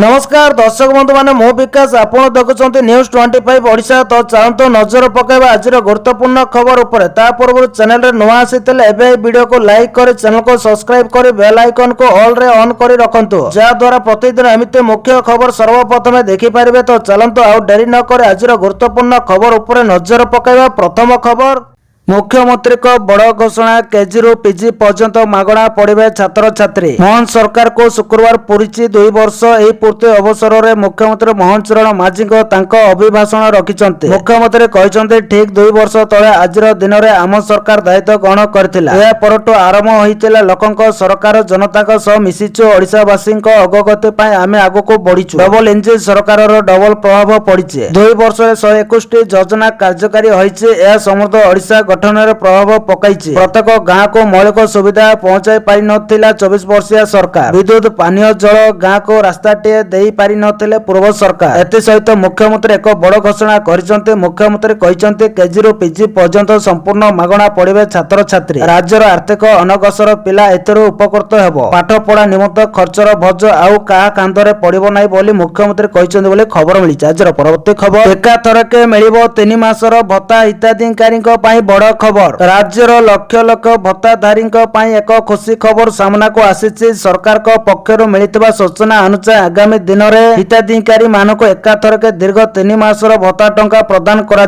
नमस्कार दर्शक बंधु मैंने मो विकास आपड़ देखुं न्यूज 25 ओडिशा। तो चलते नजर पकेबा आज गुरुत्वपूर्ण खबर उपर। ता पूर्व चैनल रे नुआ आसीथिले एबे वीडियो को लाइक कर चैनल को सब्सक्राइब कर बेल आइकन को ऑल रे ऑन कर रखंतु, जा द्वारा प्रतिदिन एमिते मुख्य खबर सर्वप्रथम देखि पारिबे। तो चलते आउ डेरी न कर आज गुरुत्वपूर्ण खबर उपर नजर पकेबा। प्रथम खबर, मुख्यमंत्री को बड़ घोषणा, केजी रु पीजी पर्यंत मागणा पढ़े छात्र छात्री। मोहन सरकार को शुक्रवार पूरी 2 वर्ष। यह पूर्ति अवसर में मुख्यमंत्री मोहन चरण माझी अभिभाषण रखिंट। मुख्यमंत्री कहते ठीक 2 वर्ष तले आज दिन में आम सरकार दायित्व ग्रहण कर आरंभ होता लोकों सरकार जनता सह मिशिचु। ओडिशावासी अग्रगति आम आग को बढ़ीचु। डबल इंजिन सरकार डबल प्रभाव पड़ी। 2 वर्ष 121 योजना कार्यकारी होती। समृद्ध ओडिशा गठन में प्रभाव पकाई। प्रत्येक गाँव को मौलिक सुविधा पहुंचाई पारि नथिला 24 वर्षीय सरकार। विद्युत पानीय जल गाँव को रास्ताटे दे पारि नथिले पूर्व सरकार। एथि सहित मुख्यमंत्री एक बड़ घोषणा करिसंते। मुख्यमंत्री कहिसंते केजी रु पीजी पर्यंत संपूर्ण मागणा पढ़े छात्र छात्री। राज्यर आर्थिक अनगसर पिला एथरो उपकृत हेबो। पाठ पढ़ा निमित्त खर्चर भज आउ का कांधरे पड़िबो नाही बोली मुख्यमंत्री कहिसंते बोली खबर मिली। आज परवर्ती खबर, एकाथरके मिलिबो 3 मासर भत्ता हिताधिकारीक पई बड़ खबर। राज्यर लक्ष लक्ष भत्ताधारी एक खुशी खबर सामना को आसी। सरकार को पक्षर मिलता सूचना अनुसार आगामी दिन में हिताधिकारी मानक एकाथरक दीर्घ 3 मासर भत्ता टंका प्रदान कर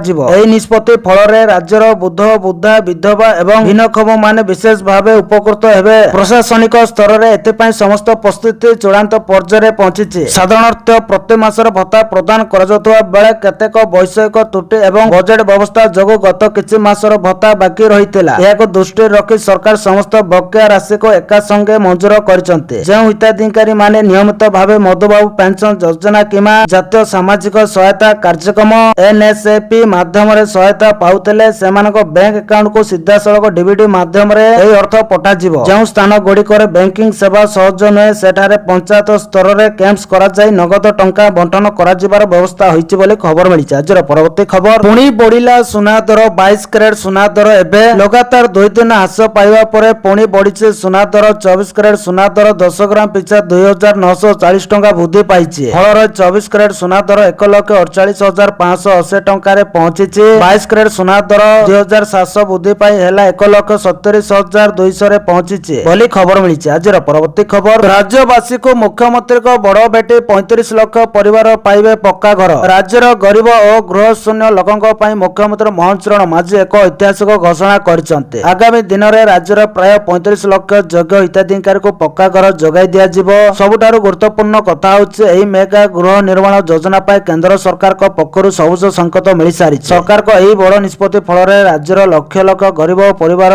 निष्पत्ति फल राज्यर बुद्ध बुद्धा विधवा एवं भिन्नक्षम माने विशेष भाव उपकृत हेबे। प्रशासनिक स्तर में एथपाई समस्त प्रस्तुति चूड़ांत पर्यायर पहुंची। साधारणतः प्रति मासर भत्ता प्रदान कर बेले केतेक वैषयिक त्रुटि एवं बजेट व्यवस्था जोगु गत किछि मासर भत्ता बाकी रहितेला। यह दृष्टि रखी सरकार समस्त बकेया राशि को एका संगे मंजूर करिसंते। जो हिताधिकारी माने नियमित भावे मधुबाबू पेंशन योजना किमा जातीय सामाजिक सहायता कार्यक्रम एनएसएपी माध्यम रे सहायता पाउतेले सेमानक बैंक अकाउंट को सीधा सड़क डीबीडी माध्यम रे एही अर्थ पठा जिवो। जो स्थान गुड़िकर बैंकिंग सेवा सहज नुहे सेठारे पंचायत स्तर रे कैंप्स करा जाई नगद टंका बंटन करा जिबार व्यवस्था होईची बोली खबर मिली। आज परवर्ती खबर, पुणी बढ़िला सुना दर। 22 कैरेट सुना दर एबे लगातार 2 दिन ह्रास पाइबा परे पुणी बढ़ी। सुना दर 24 कैरेट सुना दर 10 ग्राम पिछा 2940 टंका वृद्धि पाई। फल 24 कैरेट सुना दर 1,48,580 टंका रे पहुंची। 22 कैरेट सुना दर 2700 वृद्धि पाई हेला 1,70,200 रे पहुंची बोली खबर मिली। आज परवर्ती खबर, राज्यवासी को मुख्यमंत्री को बड़ भेटी। 35 लाख परिवार पाइबे पक्का घर। राज्यर गरीब और गृह शून्य लोकों पर मुख्यमंत्री मोहन चरण माझी एक ऐतिहासिक घोषणा करछन्ते। आगामी दिन में राज्यर प्राय 35 लाख योग्य हिताधिकारी को पक्का घर जोगाई दिया जिवो। सबुठारु गुरुत्वपूर्ण कथा होछि एही मेगा गृह निर्माण योजना पाई केंद्र सरकार को पक्षरु सबुज संकेत मिली सारी। सरकार को एही बड़ निष्पत्ति फल राज्यर लक्ष लक्ष गरीब परिवार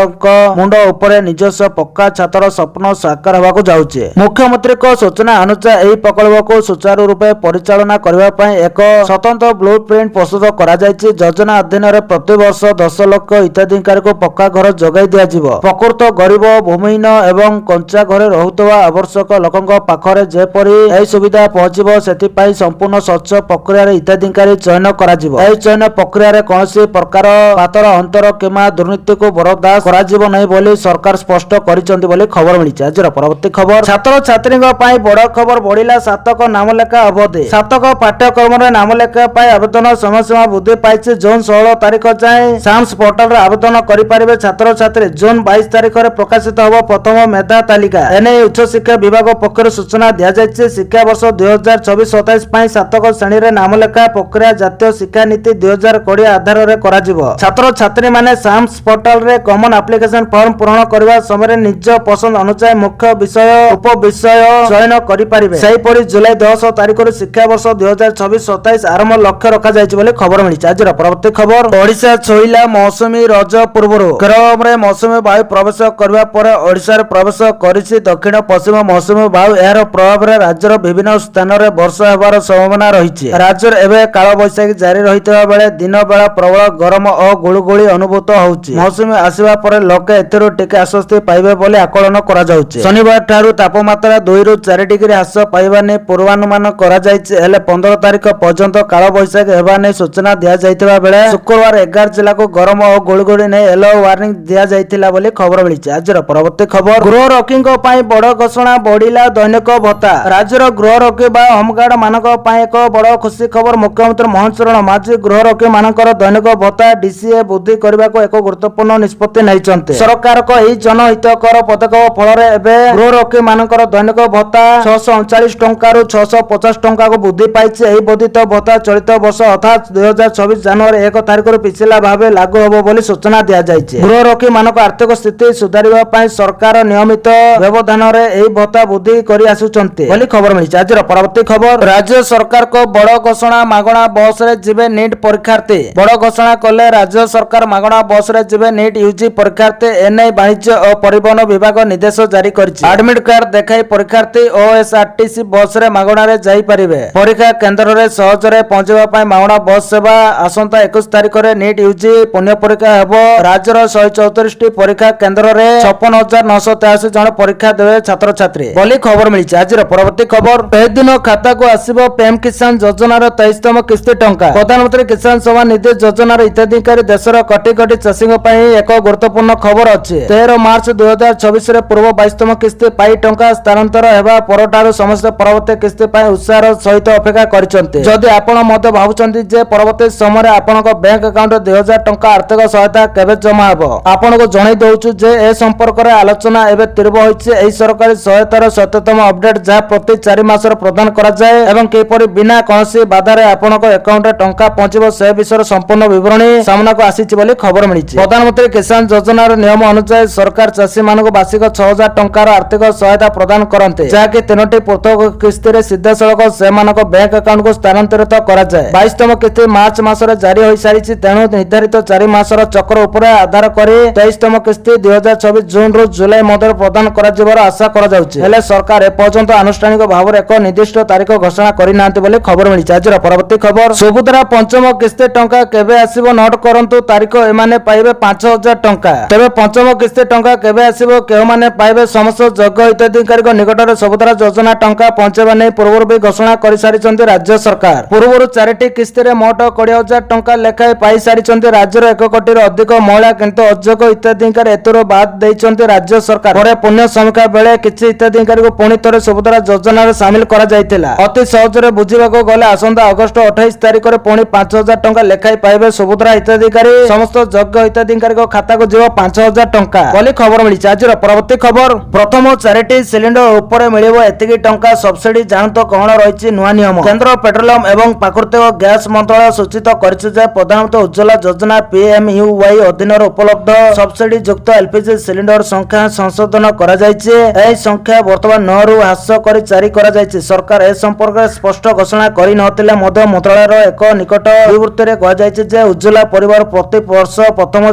मुंड उपरे निजस्व पक्का छातर स्वप्न साकार होबाकू जाउछि। मुख्यमंत्री को सूचना अनुसार एही प्रकल्प को सुचारू रूपे परिचालना करबा पाई एक स्वतंत्र ब्लूप्रिंट प्रस्तुत करा जायछि। योजना अधीन रे प्रति वर्ष 10 लाख हिताधिकारी को पक्का घर जोगाई दिया जिवो। प्रकृत गरीब भूमिहीन एवं कंचा घरे रहुतबा आवश्यक लोकों पाखरे जेपरि एही सुविधा पहुंचीबो सेथिपाई संपूर्ण स्वच्छ प्रक्रिया रे हिताधिकारी चयन करा जिवो। एही चयन प्रक्रिया रे कोनोसी प्रकार पातर अंतर किमा दुर्नीति को बरदास्त करा जिवो नै बोली सरकार स्पष्ट करिसंती बोली खबर मिली। आज परवर्ती खबर, छात्र छात्री पाई बड़ खबर, बढ़िला स्नातक नामलेखा अवधि। स्नातक पाठ्यक्रम रे नामलेखा पाई आवेदन समय सीमा वृद्धि पाई। जून 16 तारिख जाए साम्स पोर्टल रे आवेदन करिपारिबे छात्र छात्री। जून 22 तारिख रे प्रकाशित होबो प्रथम मेधा तालिका। एने उच्च शिक्षा विभाग पक्षरु सूचना दिया जायछि। शिक्षा वर्ष 2024-27 पई स्नातक श्रेणी रे नामलेखा प्रक्रिया जातीय शिक्षा नीति 2020 आधार रे करा जिवो। छात्र छात्री माने साम्स पोर्टल रे कॉमन एप्लिकेशन फॉर्म पूर्ण करबा समय निज पसंद अनुसार मुख्य विषय उप विषय चयन करिपारिबे। सेहि परि जुलाई 10 तारिख रे शिक्षा वर्ष 2024-27 आरंभ लक्ष्य रखा जायछि बोली खबर मिली। आज परवर्ती खबर, ओडिशा छोइला मौसुमी रज पूर्वरु। केरल में मौसुमी वायु प्रवेश करबा परे ओडिशा रे प्रवेश करिछि। दक्षिण पश्चिम मौसुमी वायु एହାର प्रभाव रे राज्यर विभिन्न स्थान रे वर्षा हेबार संभावना रहिछि। राज्यर एबे काल बैसाखी जारी रहितबा बेले दिन बेला प्रबल गरम और गुळुगुळी अनुभूत होउछि। मौसुमी आसीबा परे लोके एथिरु टिके आश्वस्ति पाइबे बोली आकलन करा जाउछि। शनिवार ठारू तापमात्रा 2 रु 4 डिग्री ह्रास पाइबा नै पूर्वानुमान करा जायछि। हेले 15 तारिख पर्यंत काल बैसाखी हेबा नै सूचना दिया जायतिबा बेले शुक्रवार 11 जिल्ला को गरम और ଗୁଳୁଗୁଳି ନେଇ ୟେଲୋ ୱାର୍ଣ୍ଣିଂ ଦିଆଯାଇଥିଲା ବୋଲି ଖବର ମିଳିଛି। ଆଜିର ପରବର୍ତ୍ତୀ ଖବର, ଗୃହରକ୍ଷୀଙ୍କ ପାଇଁ ବଡ଼ ଘୋଷଣା, ବଢିଲା ଦୈନିକ ଭତ୍ତା। ରାଜ୍ୟର ଗୃହରକ୍ଷୀ ବା ହୋମଗାର୍ଡ ମାନଙ୍କ ପାଇଁ ଏକ ବଡ଼ ଖୁସି ଖବର। ମୁଖ୍ୟମନ୍ତ୍ରୀ ମୋହନ ଚରଣ ମାଝୀ ଗୃହରକ୍ଷୀ ମାନଙ୍କର ଦୈନିକ ଭତ୍ତା DCA ବୃଦ୍ଧି କରିବାକୁ ଏକ ଗୁରୁତ୍ୱପୂର୍ଣ୍ଣ ନିଷ୍ପତ୍ତି ନେଇଛନ୍ତି। ସରକାରଙ୍କ ଏହି ଜନହିତକର ପଦକ୍ଷେପ ଫଳରେ ଏବେ ଗୃହରକ୍ଷୀ ମାନଙ୍କର ଦୈନିକ ଭତ୍ତା 639 ଟଙ୍କାରୁ 650 ଟଙ୍କାକୁ ବୃଦ୍ଧି ପାଇଛି। ଏହି ବର୍ଦ୍ଧିତ ଭତ୍ତା ଚଳିତ ବର୍ଷ ଅର୍ଥାତ୍ 2024 ଜାନୁଆରୀ 1 ତାରିଖରୁ ପିଛିଲା ଭାବେ ଲାଗୁ ହେବ ବୋଲି ସୂଚନା ଦିଆଯାଇଛି। ଗୃହରକ୍ଷୀ ମାନଙ୍କ ଆର୍ଥିକ ସ୍ଥିତି ସୁଧାରିବା ପାଇଁ ସରକାର ନିୟମିତ ବ୍ୟବଧାନରେ ଏହି ଭତ୍ତା ବୃଦ୍ଧି କରି ଆସୁଛନ୍ତି ବୋଲି ଖବର ମିଳିଛି। ଆଜିର ପରବର୍ତ୍ତୀ ଖବର, ରାଜ୍ୟ ସରକାରଙ୍କ ବଡ଼ ଘୋଷଣା, ମାଗଣା ବସରେ ଯିବେ ନିଟ୍ ପରୀକ୍ଷାର୍ଥୀ। ବଡ଼ ଘୋଷଣା କଲେ ରାଜ୍ୟ ସରକାର, ମାଗଣା ବସରେ ଯିବେ ନିଟ୍ UG ପରୀକ୍ଷାର୍ଥୀ। ଏନେଇ ବାଣିଜ୍ୟ ଓ ପରିବହନ ବିଭାଗ ନିର୍ଦ୍ଦେଶ ଜାରି କରିଛି। ଆଡମିଟ୍ କାର୍ଡ ଦେଖାଇ ପରୀକ୍ଷାର୍ଥୀ OSRTC ବସରେ ମାଗଣାରେ ଯାଇପାରିବେ। ପରୀକ୍ଷା କେନ୍ଦ୍ରରେ ସହଜରେ ପହଞ୍ଚିବା ପାଇଁ ମାଗଣା ବସ୍ ସେବା। ଆସନ୍ତା 21 ତାରିଖରେ ନିଟ୍ UG ପୁଣ୍ୟ ପରୀକ୍ଷା ହେବ। ରାଜ୍ୟର 134ଟି ପରୀକ୍ଷା କେନ୍ଦ୍ରରେ 56,983 ଜଣ ପରୀକ୍ଷା ଦେବେ ଛାତ୍ରଛାତ୍ରୀ ବୋଲି ଖବର ମିଳିଛି। ଆଜିର ପରବର୍ତ୍ତୀ ଖବର, ଏହି ଦିନ ଖାତାକୁ ଆସିବ PM କିଷାନ ଯୋଜନାର 23ତମ କିସ୍ତି ଟଙ୍କା। ପ୍ରଧାନମନ୍ତ୍ରୀ କିଷାନ ସମ୍ମାନ ନିଧି ଯୋଜନାର ହିତାଧିକାରୀ ଦେଶର କୋଟି କୋଟି ଚାଷୀଙ୍କ ପାଇଁ ଏକ ଗୁରୁତ୍ୱପୂର୍ଣ୍ଣ ଖବର ଅଛି। 13 ମାର୍ଚ୍ଚ 2024ରେ ପୂର୍ବ 22ତମ କିସ୍ତି ପାଇ ଟଙ୍କା ସ୍ଥାନାନ୍ତର ହେବା ପରଠାରୁ ସମସ୍ତେ ପରବର୍ତ୍ତୀ କିସ୍ତି ପାଇଁ ଉତ୍ସାହର ସହିତ ଅପେକ୍ଷା କରିଛନ୍ତି। ଯଦି ଆପଣ ମଧ୍ୟ ଭାବୁଛନ୍ତି ଯେ ପରବର୍ତ୍ତୀ ସମୟରେ ଆପଣଙ୍କ ବ୍ୟାଙ୍କ ଆକାଉଣ୍ଟରେ 2000 ଟଙ୍କା ଆର୍ଥିକ ସହାୟତା କେବେ ଜମା ହେବ, ଆପଣଙ୍କୁ ଜଣାଇ ଦେଉଛୁ ଯେ ଏ ସମ୍ପର୍କରେ ଆଲୋଚନା ଏବେ ତୀବ୍ର ହୋଇଛି। ଏହି ସରକାରୀ ସହାୟତାର ସତ୍ୟତମ ଅପଡେଟ୍ ଯାହା ପ୍ରତି 4 ମାସରେ ପ୍ରଦାନ କରାଯାଏ ଏବଂ କିପରି ବିନା କୌଣସି ବାଧାରେ ଆପଣଙ୍କ ଆକାଉଣ୍ଟରେ ଟଙ୍କା ପହଞ୍ଚିବ ସେ ବିଷୟରେ ସମ୍ପୂର୍ଣ୍ଣ ବିବରଣୀ ସାମ୍ନାକୁ ଆସିଛି ବୋଲି ଖବର ମିଳିଛି। ପ୍ରଧାନମନ୍ତ୍ରୀ କିଷାନ ଯୋଜନାର ନିୟମ ଅନୁଯାୟୀ ସରକାର ଚାଷୀମାନଙ୍କୁ ବାର୍ଷିକ 6000 ଟଙ୍କାର ଆର୍ଥିକ ସହାୟତା ପ୍ରଦାନ କରନ୍ତି, ଯାହାକି 3ଟି ପୃଥକ କିସ୍ତିରେ ସିଧାସଳଖ ସେମାନଙ୍କ ବ୍ୟାଙ୍କ ଆକାଉଣ୍ଟକୁ ସ୍ଥାନାନ୍ତରିତ କରାଯାଏ। 22ତମ କିସ୍ତି ମାର୍ଚ୍ଚ ମାସରେ ଜାରି ହୋଇସାରିଛି। ତେଣୁ ନିର୍ଦ୍ଧାରିତ 4 ମାସର ଚକ୍ର ଉପରେ ଆଧାର କରି 23ତମ କିସ୍ତି 2024 ଜୁନରୁ ଜୁଲାଇ ମଧ୍ୟରେ ପ୍ରଦାନ କରାଯିବାର ଆଶା କରାଯାଉଛି। ହେଲେ ସରକାର ଏପର୍ଯ୍ୟନ୍ତ ଆନୁଷ୍ଠାନିକ ଭାବରେ ଏକ ନିର୍ଦ୍ଦିଷ୍ଟ ତାରିଖ ଘୋଷଣା କରିନାହାନ୍ତି ବୋଲି ଖବର ମିଳିଛି। ଆଜିର ପରବର୍ତ୍ତୀ ଖବର, ସୁଭଦ୍ରା ପଞ୍ଚମ କିସ୍ତି ଟଙ୍କା କେବେ ଆସିବ ନୋଟ କରନ୍ତୁ ତାରିଖ। ଏମାନେ ପାଇବେ 5000 ଟଙ୍କା। ତେବେ ପଞ୍ଚମ କିସ୍ତି ଟଙ୍କା କେବେ ଆସିବ, କେଉଁମାନେ ପାଇବେ? ସମସ୍ତ ଯୋଗ୍ୟ ହିତାଧିକାରୀଙ୍କ ନିକଟରେ ସୁଭଦ୍ରା ଯୋଜନା ଟଙ୍କା ପହଞ୍ଚାଇବା ନେଇ ପୂର୍ବରୁ ବି ଘୋଷଣା କରିସାରିଛନ୍ତି ରାଜ୍ୟ ସରକାର। ପୂର୍ବରୁ 4ଟି କିସ୍ତିରେ ମୋଟ 20,000 ଟଙ୍କା ଲେଖାଏଁ ପାଇସାରିଛନ୍ତି ରାଜ୍ୟର 1 କୋଟିରୁ ଅଧିକ ମହିଳା, କିନ୍ତୁ ଅଯୋଗ୍ୟ ହିତାଧିକାରୀ ଏଥିରୁ ବାଦ୍ ଦେଇଛନ୍ତି ରାଜ୍ୟ ସରକାର। ପରେ ପୁଣ୍ୟ ସମୀକ୍ଷା ବେଳେ କିଛି ହିତାଧିକାରୀଙ୍କୁ ପୁଣି ଥରେ ସୁଭଦ୍ରା ଯୋଜନାରେ ସାମିଲ କରାଯାଇଥିଲା। ଅତି ସହଜରେ ବୁଝିବାକୁ ଗଲେ ଆସନ୍ତା ଅଗଷ୍ଟ 28 ତାରିଖରେ ପୁଣି 5000 ଟଙ୍କା ଲେଖାଏଁ ପାଇବେ ସୁଭଦ୍ରା ହିତାଧିକାରୀ। ସମସ୍ତ ଯୋଗ୍ୟ ହିତାଧିକାରୀଙ୍କ ଖାତାକୁ ଯିବ 5000 ଟଙ୍କା ବୋଲି ଖବର ମିଳିଛି। ଆଜିର ପରବର୍ତ୍ତୀ ଖବର, ପ୍ରଥମ 4ଟି ସିଲିଣ୍ଡର ଉପରେ ମିଳିବ ଏତିକି ଟଙ୍କା ସବସିଡି। ଜାଣନ୍ତୁ କଣ ରହିଛି ନୂଆ ନିୟମ। କେନ୍ଦ୍ର ପେଟ୍ରୋଲିୟମ ଏବଂ ପ୍ରାକୃତିକ ଗ୍ୟାସ ମନ୍ତ୍ରଣାଳୟ ସୂଚିତ କରିଛି ଯେ ପ୍ରଧାନମନ୍ତ୍ରୀ ଉଜ୍ଜ୍ୱଳା ଯୋଜନା PMUY ଅଧୀନରେ ଉପଲବ୍ଧ ସବସିଡି ଯୁକ୍ତ LPG ସିଲିଣ୍ଡର ସଂଖ୍ୟା ସଂଶୋଧନ କରାଯାଇଛି। ଏହି ସଂଖ୍ୟା ବର୍ତ୍ତମାନ 9ରୁ ହ୍ରାସ କରି 4 କରାଯାଇଛି। ସରକାର ଏ ସମ୍ପର୍କରେ ସ୍ପଷ୍ଟ ଘୋଷଣା କରିନଥିଲେ ମଧ୍ୟ ମନ୍ତ୍ରଣାଳୟର ଏକ ନିକଟ ବିବୃତ୍ତିରେ କୁହାଯାଇଛି ଯେ ଉଜ୍ଜ୍ୱଳା ପରିବାର ପ୍ରତି ବର୍ଷ ପ୍ରଥମ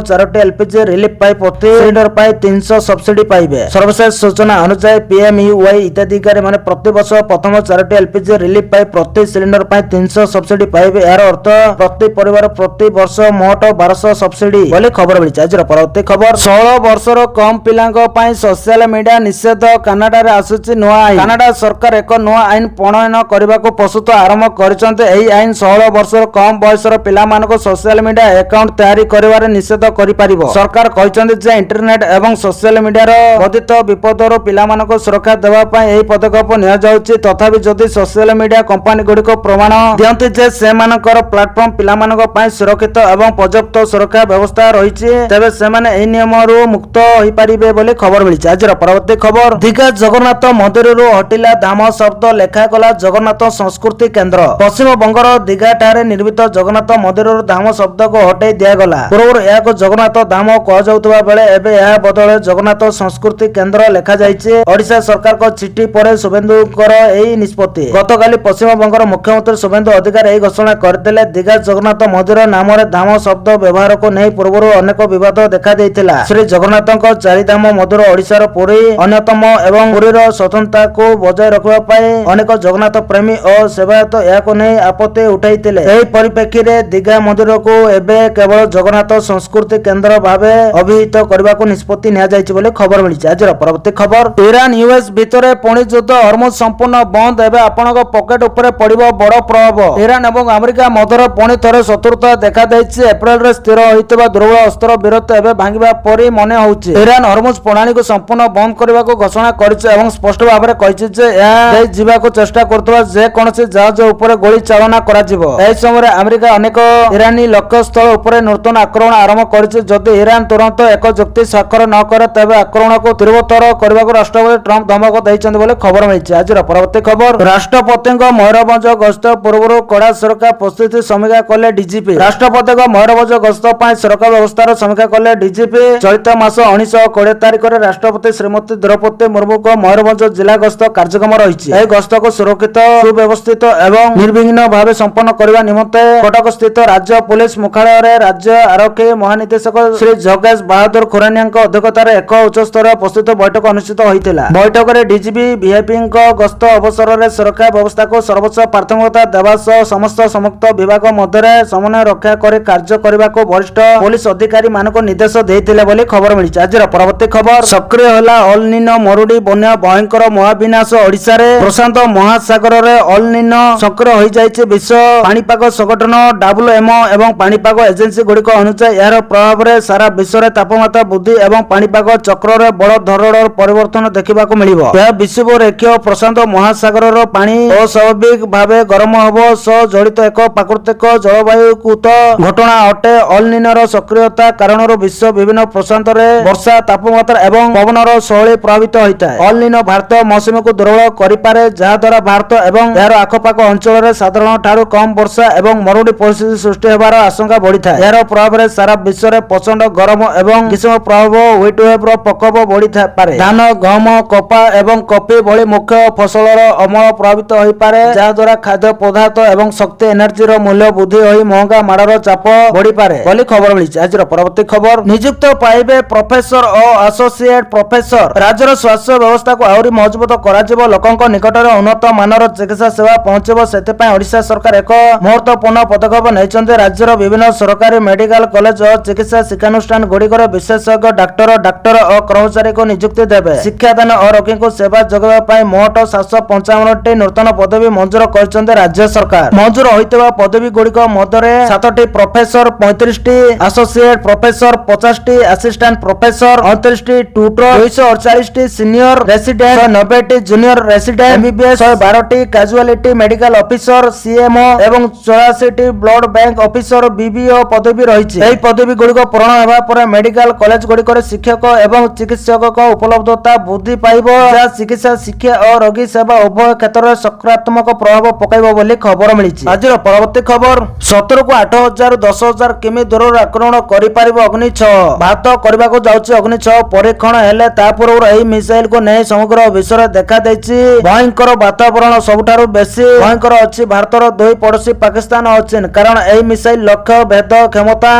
4ଟି LPG ରିଲିଫ ପାଇଁ ପ୍ରତି ସିଲିଣ୍ଡର ପାଇଁ 300 ସବସିଡି ପାଇବେ। ସର୍ବଶେଷ ସୂଚନା ଅନୁଯାୟୀ PMUY ହିତାଧିକାରୀ ମାନେ ପ୍ରତିବର୍ଷ ପ୍ରଥମ 4ଟି LPG ରିଲିଫ ପାଇଁ ପ୍ରତି ସିଲିଣ୍ଡର ପାଇଁ 300 ସବସିଡି ପାଇବେ। ଏହାର ଅର୍ଥ ପ୍ରତି ପରିବାର ପ୍ରତି ବର୍ଷ ମୋଟ 1200 ସବସିଡି ବୋଲି ଖବର ମିଳିଛି। ଆଜିର ପରବର୍ତ୍ତୀ ଖବର, 16 ବର୍ଷର କମ୍ ପିଲାଙ୍କ ପାଇଁ ସୋସିଆଲ ମିଡିଆ ନିଷେଧ। କାନାଡାରେ ଆସୁଛି ନୂଆ ଆଇନ। କାନାଡା ସରକାର ଏକ ନୂଆ ଆଇନ ପ୍ରଣୟନ କରିବାକୁ ପ୍ରସ୍ତୁତ ଆରମ୍ଭ କରିଛନ୍ତି। ଏହି ଆଇନ 16 ବର୍ଷର କମ୍ ବୟସର ପିଲାମାନଙ୍କୁ ସୋସିଆଲ ମିଡିଆ ଆକାଉଣ୍ଟ ତିଆରି କରିବାରେ ନିଷେଧ କରିପାରିବ। ସରକାର କହିଛନ୍ତି ଯେ ଇଣ୍ଟରନେଟ ଏବଂ ସୋସିଆଲ ମିଡିଆର ବର୍ଦ୍ଧିତ ବିପଦରୁ ପିଲାମାନଙ୍କୁ ସୁରକ୍ଷା ଦେବା ପାଇଁ ଏହି ପଦକ୍ଷେପ ନିଆଯାଉଛି। ତଥାପି ଯଦି ସୋସିଆଲ ମିଡିଆ କମ୍ପାନୀ ଗୁଡ଼ିକ ପ୍ରମାଣ ଦିଅନ୍ତି ଯେ ସେମାନଙ୍କର ପ୍ଲାଟଫର୍ମ ପିଲାମାନଙ୍କ ପାଇଁ ସୁରକ୍ଷିତ ଏବଂ ପର୍ଯ୍ୟାପ୍ତ ସୁରକ୍ଷା ବ୍ୟବସ୍ଥା ରହିଛି, ତେବେ ସେମାନେ ଏହି ନିୟମରୁ ମୁକ୍ତ ହୋଇପାରିବେ ବୋଲି ଖବର ମିଳିଛି। ଆଜିର ପରବର୍ତ୍ତୀ ଖବର, ଦୀଘା ଜଗନ୍ନାଥ ମନ୍ଦିରରୁ ହଟିଲା ଧାମ ଶବ୍ଦ, ଲେଖାଗଲା ଜଗନ୍ନାଥ ସଂସ୍କୃତି କେନ୍ଦ୍ର। ପଶ୍ଚିମବଙ୍ଗର ଦୀଘାଠାରେ ନିର୍ମିତ ଜଗନ୍ନାଥ ମନ୍ଦିରରୁ ଧାମ ଶବ୍ଦକୁ ହଟାଇ ଦିଆଗଲା। ପୂର୍ବରୁ ଏହାକୁ ଜଗନ୍ନାଥ ଧାମ କୁହାଯାଉଥିବା ବେଳେ ଏବେ ଏହା ବଦଳରେ ଜଗନ୍ନାଥ ସଂସ୍କୃତି କେନ୍ଦ୍ର ଲେଖାଯାଇଛି। ଓଡ଼ିଶା ସରକାରଙ୍କ ଚିଠି ପରେ ଶୁଭେନ୍ଦୁଙ୍କର ଏହି ନିଷ୍ପତ୍ତି। ଗତକାଲି ପଶ୍ଚିମବଙ୍ଗର ମୁଖ୍ୟମନ୍ତ୍ରୀ ଶୁଭେନ୍ଦୁ ଅଧିକାରୀ ଏହି ଘୋଷଣା କରିଥିଲେ। ଦୀଘା ଜଗନ୍ନାଥ ମନ୍ଦିର ନାମରେ ଧାମ ଶବ୍ଦ ବ୍ୟବହାରକୁ ନେଇ ପୂର୍ବରୁ ଅନେକ ବିବାଦ ଦେଖାଦେଇଥିଲା। ଶ୍ରୀ ଜଗନ୍ନାଥଙ୍କ ଚାରିଧାମ ମଧ୍ୟରୁ ଓଡ଼ିଶାର ପୁରୀ ଅନ୍ୟତମ ଏବଂ ପୁରୀର ସ୍ୱତନ୍ତ୍ରତାକୁ ବଜାୟ ରଖିବା ପାଇଁ ଅନେକ ଜଗନ୍ନାଥ ପ୍ରେମୀ ଓ ସେବାୟତ ଏହାକୁ ନେଇ ଆପତ୍ତି ଉଠାଇଥିଲେ। ଏହି ପରିପ୍ରେକ୍ଷୀରେ ଦୀଘା ମନ୍ଦିରକୁ ଏବେ କେବଳ ଜଗନ୍ନାଥ ସଂସ୍କୃତି କେନ୍ଦ୍ର ଭାବେ ଅଭିହିତ କରିବାକୁ ନିଷ୍ପତ୍ତି ନିଆଯାଇଛି ବୋଲି ଖବର ମିଳିଛି। ଆଜିର ପରବର୍ତ୍ତୀ ଖବର, ଇରାନ US ଭିତରେ ପୁଣି ଯୁଦ୍ଧ, ହରମୁଜ ସମ୍ପୂର୍ଣ୍ଣ ବନ୍ଦ। ଏବେ ଆପଣଙ୍କ ପକେଟ ଉପରେ ପଡ଼ିବ ବଡ଼ ପ୍ରଭାବ। ଇରାନ ଏବଂ ଆମେରିକା ମଧ୍ୟରେ ପୁଣି ଥରେ ଶତ୍ରୁତା ଦେଖାଦେଇଛି। ଏପ୍ରିଲରେ ସ୍ଥିର ହୋଇଥିବା ହୋଇଥିବା ଦୁର୍ବଳ ଅସ୍ତ୍ର ବିରତି ଏବେ ଭାଙ୍ଗିବା ପରି ମନେ ହେଉଛି। ଇରାନ ହରମୁଜ ପ୍ରଣାଳୀକୁ ସମ୍ପୂର୍ଣ୍ଣ ବନ୍ଦ କରିବାକୁ ଘୋଷଣା କରିଛି ଏବଂ ସ୍ପଷ୍ଟ ଭାବରେ କହିଛି ଯେ ଏହା ଦେଇ ଯିବାକୁ ଚେଷ୍ଟା କରୁଥିବା ଯେକୌଣସି ଜାହାଜ ଉପରେ ଗୁଳି ଚାଳନା କରାଯିବ। ଏହି ସମୟରେ ଆମେରିକା ଅନେକ ଇରାନୀ ଲକ୍ଷ୍ୟସ୍ଥଳ ଉପରେ ନୂତନ ଆକ୍ରମଣ ଆରମ୍ଭ କରିଛି। ଯଦି ଇରାନ ତୁରନ୍ତ ଏକ ଚୁକ୍ତି ସ୍ୱାକ୍ଷର ନ କରେ ତେବେ ଆକ୍ରମଣକୁ ତୀବ୍ରତର କରିବାକୁ ରାଷ୍ଟ୍ରପତି ଟ୍ରମ୍ପ ଧମକ ଦେଇଛନ୍ତି ବୋଲି ଖବର ମିଳିଛି। ଆଜିର ପରବର୍ତ୍ତୀ ଖବର, ରାଷ୍ଟ୍ରପତିଙ୍କ ମୟୂରଭଞ୍ଜ ଗସ୍ତ ପୂର୍ବରୁ କଡ଼ା ସୁରକ୍ଷା ପରିସ୍ଥିତି ସମୀକ୍ଷା କଲେ ଡିଜିପି। ରାଷ୍ଟ୍ରପତିଙ୍କ ମୟୂରଭଞ୍ଜ ଗସ୍ତ ପାଇଁ ସୁରକ୍ଷା ବ୍ୟବସ୍ଥାର ସମୀକ୍ଷା କଲେ ଡିଜିପି। ଚଳିତ ମାସ 19-20 ତାରିଖରେ ରାଷ୍ଟ୍ରପତି ଶ୍ରୀମତୀ ଦ୍ରୌପଦୀ ମୁର୍ମୁଙ୍କ ମୟୂରଭଞ୍ଜ ଜିଲ୍ଲା ଗସ୍ତ କାର୍ଯ୍ୟକ୍ରମ ରହିଛି। ଏହି ଗସ୍ତକୁ ସୁରକ୍ଷିତ, ସୁବ୍ୟବସ୍ଥିତ ଏବଂ ନିର୍ବିଘ୍ନ ଭାବେ ସମ୍ପନ୍ନ କରିବା ନିମନ୍ତେ କଟକସ୍ଥିତ ରାଜ୍ୟ ପୁଲିସ ମୁଖ୍ୟାଳୟରେ ରାଜ୍ୟ ଆରକ୍ଷୀ ମହାନିର୍ଦ୍ଦେଶକ ଶ୍ରୀ ଯୋଗେଶ ବାହାଦୁର ଖୁରାନିଆଙ୍କ ଅଧ୍ୟକ୍ଷତାରେ ଏକ ଉଚ୍ଚସ୍ତରୀୟ ପ୍ରସ୍ତୁତ ବୈଠକ ଅନୁଷ୍ଠିତ ହୋଇଥିଲା। ବୈଠକରେ ଡିଜିପି ଭିଆଇପିଙ୍କ ଗସ୍ତ ଅବସରରେ ସୁରକ୍ଷା ବ୍ୟବସ୍ଥାକୁ ସର୍ବୋଚ୍ଚ ପ୍ରାଥମିକତା ଦେବା ସହ ସମସ୍ତ ସମ୍ପୃକ୍ତ ବିଭାଗ ମଧ୍ୟରେ ସମନ୍ୱୟ ରକ୍ଷା କରି କାର୍ଯ୍ୟ କରିବାକୁ ବରିଷ୍ଠ ପୁଲିସ ଅଧିକାରୀ ମାନଙ୍କୁ ନିର୍ଦ୍ଦେଶ ଦେଇଥିଲେ ବୋଲି ଖବର ମିଳିଛି। ଆଜିର ପରବର୍ତ୍ତୀ ଖବର, ସକ୍ରିୟ ହେଲା ଅଲ ନିନୋ ମରୁଡି ବନ୍ୟା ଭୟଙ୍କର ମହାବିନାଶ। ଓଡ଼ିଶାରେ ପ୍ରଶାନ୍ତ ମହାସାଗରରେ ଅଲ ନିନୋ ସକ୍ରିୟ ହୋଇଯାଇଛି। ବିଶ୍ୱ ପାଣିପାଗ ସଂଗଠନ WMO ଏବଂ ପାଣିପାଗ ଏଜେନ୍ସି ଗୁଡ଼ିକ ଅନୁଯାୟୀ ଏହାର ପ୍ରଭାବରେ ସାରା ବିଶ୍ୱରେ ତାପମାତ୍ରା ବୃଦ୍ଧି ଏବଂ ପାଣିପାଗ ଚକ୍ରରେ ବଡ଼ ଧରଣର ପରିବର୍ତ୍ତନ ଦେଖିବାକୁ ମିଳିବ। ଏହା ବିଷୁବରେଖୀୟ ପ୍ରଶାନ୍ତ ମହାସାଗରର ପାଣି ଅସ୍ୱାଭାବିକ ଭାବେ ଗରମ ହେବ ସହ ଜଡ଼ିତ ଏକ ପ୍ରାକୃତିକ ଜଳବାୟୁକୃତ ଘଟଣା ଅଟେ। ଅଲ ନିନୋର ସକ୍ରିୟତା କାରଣରୁ ବିଶ୍ୱ ବିଭିନ୍ନ ପ୍ରଶାନ୍ତରେ ବର୍ଷା, ତାପମାତ୍ରା ଏବଂ ପବନର ଶୈଳୀ ପ୍ରଭାବିତ ହୋଇଥାଏ। ଅଲ ନିନୋ ଭାରତୀୟ ମୌସୁମୀକୁ ଦୁର୍ବଳ କରିପାରେ, ଯାହାଦ୍ୱାରା ଭାରତ ଏବଂ ଏହାର ଆଖପାଖ ଅଞ୍ଚଳରେ ସାଧାରଣ ଠାରୁ କମ୍ ବର୍ଷା ଏବଂ ମରୁଡ଼ି ପରିସ୍ଥିତି ସୃଷ୍ଟି ହେବାର ଆଶଙ୍କା ବଢ଼ିଥାଏ। ଏହାର ପ୍ରଭାବରେ ସାରା ବିଶ୍ୱରେ ପ୍ରଚଣ୍ଡ ଗରମ ଏବଂ ଗ୍ରୀଷ୍ମ ପ୍ରଭାବ ହିଟୱେଭର ପ୍ରକୋପ ବଢ଼ିପାରେ। ଧାନ, ଗହମ, କପା ଏବଂ କଫି ଭଳି ମୁଖ୍ୟ ଫସଲର ଅମଳ ପ୍ରଭାବିତ ହୋଇପାରେ, ଯାହାଦ୍ୱାରା ଖାଦ୍ୟ ପଦାର୍ଥ ଏବଂ ଶକ୍ତି ଏନର୍ଜିର ମୂଲ୍ୟ ବୃଦ୍ଧି ହୋଇ ମହଙ୍ଗା ମାଡ଼ର ଚାପ ବଢ଼ିପାରେ ବୋଲି ଖବର ମିଳିଛି। ଆଜିର ପରବର୍ତ୍ତୀ ଖବର, ନିଯୁକ୍ତ ପାଇବେ ପ୍ରଫେସର ଓ ଆସୋସିଏଟ ପ୍ରଫେସର। ରାଜ୍ୟର ସ୍ୱାସ୍ଥ୍ୟ ବ୍ୟବସ୍ଥାକୁ ଆହୁରି ମଜବୁତ କରାଯିବ, ଲୋକଙ୍କ ନିକଟରେ ଉନ୍ନତ ମାନର ଚିକିତ୍ସା ସେବା ପହଞ୍ଚିବ, ସେଥିପାଇଁ ଓଡ଼ିଶା ସରକାର ଏକ ମହତ୍ୱପୂର୍ଣ୍ଣ ପଦକ୍ଷେପ ନେଇଛନ୍ତି। ରାଜ୍ୟର ବିଭିନ୍ନ ସରକାରୀ ମେଡିକାଲ କଲେଜ ଓ ଚିକିତ୍ସା ଶିକ୍ଷାନୁଷ୍ଠାନ ଗୁଡ଼ିକରେ ବିଶେଷଜ୍ଞ ଡାକ୍ତର ଓ କର୍ମଚାରୀଙ୍କୁ ନିଯୁକ୍ତି ଦେବେ। ଶିକ୍ଷାଦାନ ଓ ରୋଗୀଙ୍କୁ ସେବା ଯୋଗାଇବା ପାଇଁ ମୋଟ 755ଟି ନୂତନ ପଦବୀ ମଞ୍ଜୁର କରିଛନ୍ତି ରାଜ୍ୟ ସରକାର। ମଞ୍ଜୁର ହୋଇଥିବା ପଦବୀ ଗୁଡ଼ିକ ମଧ୍ୟରେ 7ଟି ପ୍ରଫେସର, 35ଟି ଆସୋସିଏଟ ପ୍ରଫେସର, 50ଟି ଆସିଷ୍ଟାଣ୍ଟ ପ୍ରଫେସର, 29ଟି ଟ୍ୟୁଟର, 248ଟି ସିନିୟର ରେସିଡେଣ୍ଟ, 190ଟି ଜୁନିୟର ରେସିଡେଣ୍ଟ MBBS, 112ଟି କାଜୁଆଲିଟି ମେଡିକାଲ ଅଫିସର CMO ଏବଂ 84ଟି ବ୍ଲଡ ବ୍ୟାଙ୍କ ଅଫିସର BBO ପଦବୀ ରହିଛି। ଏହି ପଦବୀ ଗୁଡ଼ିକ ପୂରଣ ହେବା ପରେ ମେଡିକାଲ କଲେଜ ଗୁଡ଼ିକରେ ଶିକ୍ଷକ ଏବଂ ଚିକିତ୍ସକଙ୍କ ଉପଲବ୍ଧତା ବୃଦ୍ଧି ପାଇବ, ଯାହା ଚିକିତ୍ସା, ଶିକ୍ଷା ଓ ରୋଗୀ ସେବା ଉଭୟ କ୍ଷେତ୍ରରେ ସକାରାତ୍ମକ ପ୍ରଭାବ ପକାଇବ ବୋଲି ଖବର ମିଳିଛି। ଆଜିର ପରବର୍ତ୍ତୀ ଖବର, 17ରୁ 8,000 10,000 କିମି ଦୂରରୁ ଆକ୍ରମଣ କରିପାରିବ ଅଗ୍ନି 6। ଭାରତ କରିବାକୁ ଯାଉଛି ଅଗ୍ନି 6 ପରୀକ୍ଷଣ। ହେଲେ ତା ପୂର୍ବରୁ ଏହି ମିସାଇଲକୁ ନେଇ ସମଗ୍ର ବିଶ୍ୱରେ ଦେଖାଦେଇଛି ଭୟଙ୍କର ବାତାବରଣ। ସବୁଠାରୁ ବେଶୀ ଭୟଙ୍କର ଅଛି ଭାରତର ଦୁଇ ପଡ଼ୋଶୀ ପାକିସ୍ତାନ ଓ ଚୀନ, କାରଣ ଏହି ମିସାଇଲ ଲକ୍ଷ୍ୟ ଭେଦ କ୍ଷମତା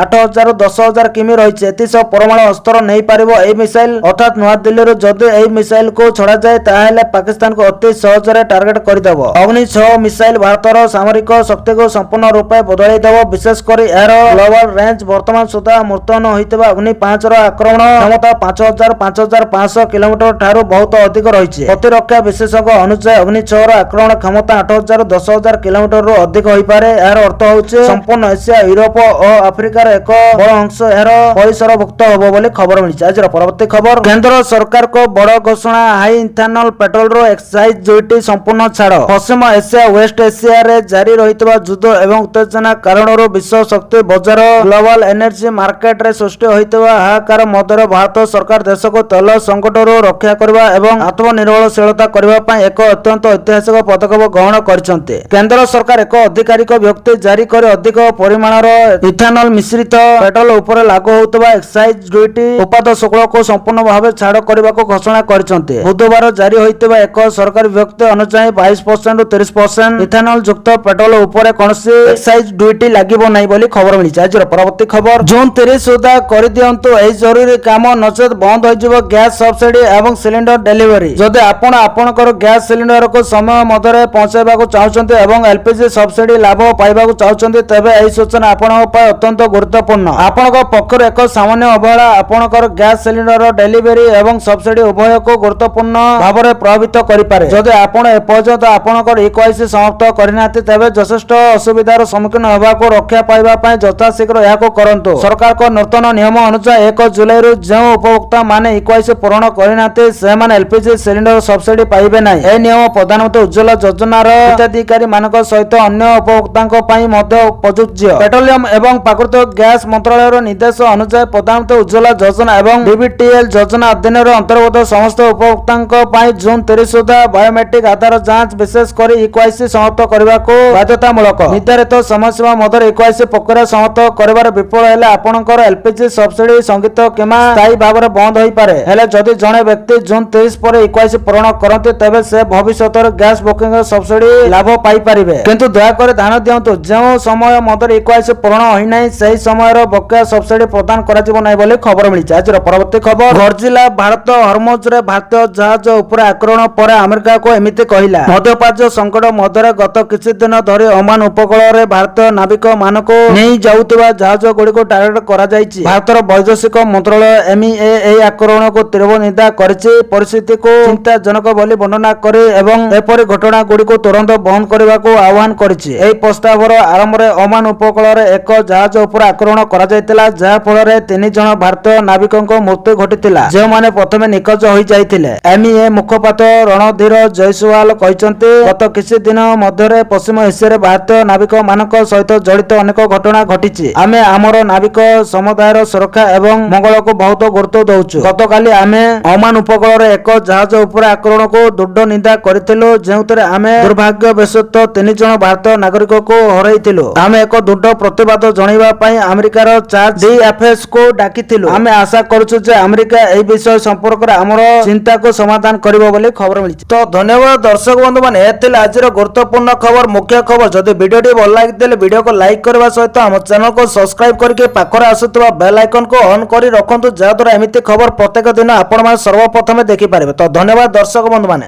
8,000ରୁ 10,000 କିମି ରହିଛି। ଏଥିସହ ପରମାଣୁ ଅସ୍ତ୍ର ନେଇପାରିବ ଏହି ମିସାଇଲ, ଅର୍ଥାତ୍ ନୂଆଦିଲ୍ଲୀରୁ ଯଦି ଏହି ମିସାଇଲକୁ ଛଡ଼ାଯାଏ ତାହେଲେ ପାକିସ୍ତାନକୁ ଅତି ସହଜରେ ଟାର୍ଗେଟ କରିଦେବ। ଅଗ୍ନି 6 ମିସାଇଲ ଭାରତର ସାମରିକ ଶକ୍ତିକୁ ସମ୍ପୂର୍ଣ୍ଣ ରୂପେ ବଦଳାଇ ଦେବ। ବିଶେଷ କରି ଏହାର ଗ୍ଲୋବାଲ ରେଞ୍ଜ ବର୍ତ୍ତମାନ ସୁଦ୍ଧା ମୁତୟନ ହୋଇଥିବା ଅଗ୍ନି 5ର ଆକ୍ରମଣ କ୍ଷମତା 5,500 କିଲୋମିଟର ଠାରୁ ବହୁତ ଅଧିକ ରହିଛି। ପ୍ରତିରକ୍ଷା ବିଶେଷଜ୍ଞ ଅନୁଯାୟୀ ଅଗ୍ନି 6ର ଆକ୍ରମଣ କ୍ଷମତା 8,000ରୁ 10,000 କିଲୋମିଟରରୁ ଅଧିକ ହୋଇପାରେ। ଏହାର ଅର୍ଥ ହେଉଛି ସମ୍ପୂର୍ଣ୍ଣ ଏସିଆ, ୟୁରୋପ ଓ ଆଫ୍ରିକାର ଏକ ବଡ଼ ଅଂଶ ଏହାର ପରିସରଭୁକ୍ତ ହେବ ବୋଲି ଖବର ମିଳିଛି। ଆଜିର ପରବର୍ତ୍ତୀ ଖବର, କେନ୍ଦ୍ର ସରକାରଙ୍କ ବଡ଼ ଘୋଷଣା, ହାଇ ଇଥାନଲ ପେଟ୍ରୋଲର ଏକ୍ସାଇଜ ଡ୍ୟୁଟି ସମ୍ପୂର୍ଣ୍ଣ ଛାଡ଼। ପଶ୍ଚିମ ଏସିଆ, ୱେଷ୍ଟ ଏସିଆରେ ଜାରି ରହିଥିବା ଯୁଦ୍ଧ ଏବଂ ଉତ୍ତେଜନା କାରଣରୁ ବିଶ୍ୱ ଶକ୍ତି ବଜାର ଗ୍ଲୋବାଲ ଏନର୍ଜି ମାର୍କେଟରେ ସୃଷ୍ଟି ହୋଇଥିବା ହାହାକାର ମଧ୍ୟରେ ଭାରତ ସରକାର ଦେଶକୁ ତେଲ ସଂକଟରୁ ରକ୍ଷା କରିବା ଏବଂ ଆତ୍ମନିର୍ଭରଶୀଳତା କରିବା ପାଇଁ ଏକ ଅତ୍ୟନ୍ତ ଐତିହାସିକ ପଦକ୍ଷେପ ଗ୍ରହଣ କରିଛନ୍ତି। କେନ୍ଦ୍ର ସରକାର ଏକ ଆଧିକାରିକ ବିଜ୍ଞପ୍ତି ଜାରି କରି ଅଧିକ ପରିମାଣର ଇଥାନଲ ମିଶ୍ରିତ ପେଟ୍ରୋଲ ଉପରେ ଲାଗୁ ହେଉଥିବା ଏକ୍ସାଇଜ ଡ୍ୟୁଟି ଉପାଦ ଶୁଳ୍କକୁ ସମ୍ପୂର୍ଣ୍ଣ ଭାବେ ଛାଡ଼ କରିବାକୁ ଘୋଷଣା କରିଛନ୍ତି। ବୁଧବାର ଜାରି ହୋଇଥିବା ଏକ ସରକାରୀ ବିଜ୍ଞପ୍ତି ଅନୁଯାୟୀ 22%ରୁ 30% ଇଥାନଲ ଯୁକ୍ତ ପେଟ୍ରୋଲ ଉପରେ କୌଣସି ଏକ୍ସାଇଜ ଡ୍ୟୁଟି ଲାଗିବ ନାହିଁ ବୋଲି ଖବର ମିଳିଛି। ଆଜିର ପରବର୍ତ୍ତୀ ଖବର, ଜୁନ 30 ସୁଦ୍ଧା କରିଦିଅନ୍ତୁ ଏହି ଜରୁରୀ କାମ, ନଚେତ ବନ୍ଦ ହୋଇଯିବ ଗ୍ୟାସ ସବସିଡି ଏବଂ ସିଲିଣ୍ଡର ଡେଲିଭରି। ଯଦି ଆପଣ ଆପଣଙ୍କର ଗ୍ୟାସ ସିଲିଣ୍ଡରକୁ ସମୟ ମଧ୍ୟରେ ପହଞ୍ଚାଇବାକୁ ଚାହୁଁଛନ୍ତି ଏବଂ LPG ସବସିଡି ଲାଭ ପାଇବାକୁ ଚାହୁଁଛନ୍ତି, ତେବେ ଏହି ସୂଚନା ଆପଣଙ୍କ ପାଇଁ ଅତ୍ୟନ୍ତ ଗୁରୁତ୍ୱପୂର୍ଣ୍ଣ। ଆପଣଙ୍କ ପକ୍ଷରୁ ଏକ ସାମାନ୍ୟ ଅବହେଳା ଆପଣଙ୍କର ଗ୍ୟାସ ସିଲିଣ୍ଡର ଡେଲିଭରି ଏବଂ ସବସିଡି ଉଭୟକୁ ଗୁରୁତ୍ୱପୂର୍ଣ୍ଣ ଭାବରେ ପ୍ରଭାବିତ କରିପାରେ। ଯଦି ଆପଣ ଏପର୍ଯ୍ୟନ୍ତ ଆପଣଙ୍କର EKYC ସମାପ୍ତ କରିନାହାନ୍ତି, ତେବେ ଯଥେଷ୍ଟ ଅସୁବିଧାର ସମ୍ମୁଖୀନ ହେବାକୁ ରକ୍ଷା ପାଇବା ପାଇଁ ଯଥାଶୀଘ୍ର शीघ्र यह करंतु। सरकार को नूतन नियम अनुसार 1 जुलाई रु जो उपभोक्ता माने 21 पूरण करनाते से माने एलपीजी सिलिंडर सब्सिडी पाइबे नै। ए नियम प्रधानमंत्री उज्ज्वला योजनार हिताधिकारी मानक सहित अन्य उपभोक्तांको पई मध्ये प्रযোज्य। पेट्रोलियम एवं प्राकृतिक गैस मंत्रालयर निर्देश अनुसार प्रधानमंत्री उज्ज्वला योजना एवं डीबीटीएल योजना अधीन अंतर्गत समस्त उपभोक्तांको पई जून 30 सुधा बायोमेट्रिक आधार जांच विशेष करी इक्वाइसी समाप्त करने को बाध्यतामूलक। निर्धारित समयसीमा मध्य इक्वाइसी प्रक्रिया समाप्त कर विफल हेले आपणकर एलपीजी सब्सिडी संगीत किमा स्थायी भाव में बंद हो पारे। हेले जदि जड़े व्यक्ति जून 30 पर इक्वाइसी पूरण करते तेबे से भविष्यत गैस बुकिंग सब्सिडी लाभ पाई परिबे। किंतु दयाकर ध्यान दियंतु जो समय मध्य इक्वाइसी पूरण होई नै सही समय बकेया सब्सिडी प्रदान करा जिवो नै बोली खबर मिली। आज परवर्ती खबर गरजिला भारत हरमुज रे भारतीय जहाज उपर आक्रमण पर अमेरिका को एमिति कहिला। मध्यप्राच्य संकट मध्य गत किछि दिन धरि ओमान उपकूल रे भारतीय नाविक मानक नहीं जाउतिबा जहाज गुडी को टार्गेट करा जायछि। भारतर वैदेशिक मंत्रालय एमईए ए आक्रमण को तीव्र निंदा करिछि। परिस्थिति को चिंताजनक बोली वर्णना करे एवं एपरि घटना गुडी को तुरंत बंद करबा को आह्वान करिछि। एई प्रस्तावर आरंभ रे ओमान उपकूल रे एक जहाज उपर आक्रमण करा जायतिला जहा फल रे 3 जण भारतीय नाविकଙ୍କ मृत्यु घटितिला जे माने प्रथमे निखोज होई जायतिले। एमईए मुखपात्र रणधीर जयसवाल कहिसंते गत किछि दिन मध्य पश्चिम एशिया भारतीय नाविक मानक सहित जड़ित अनेक घटना घटी। आमे आमर नाविक समुदायर सुरक्षा एवं मंगल को बहुत गुरुत्व दउछु। गतकाली आमे ओमान उपकूल रे एक जहाज उपर आक्रमण को दृढ़ निंदा करिथिलु जेउतरे आमे दुर्भाग्यवशत 3 जण भारतीय नागरिक को हरैथिलु। आमे एक दृढ़ प्रतिवाद जणाइबा पई अमेरिकार चार्ज डीएफएस को डाकिथिलु। आमे आशा करूछु जे अमेरिका एई विषय संपर्क रे हमर चिंता को समाधान करिवो बोली खबर मिली। तो धन्यवाद दर्शक बंधु माने एथिल आजिर गुरुत्वपूर्ण खबर मुख्य खबर। जदि वीडियोटी भल लागिदेले वीडियो को लाइक करबा सहित हम चैनल को सब्सक्राइब करके पाखरे आसुतबा बेल आइकन को ऑन करी रखंतु जहा द्वारा एमिति खबर प्रत्येक दिन आपण माने सर्वप्रथमे देखि पारिबे। तो धन्यवाद दर्शक बंधु माने।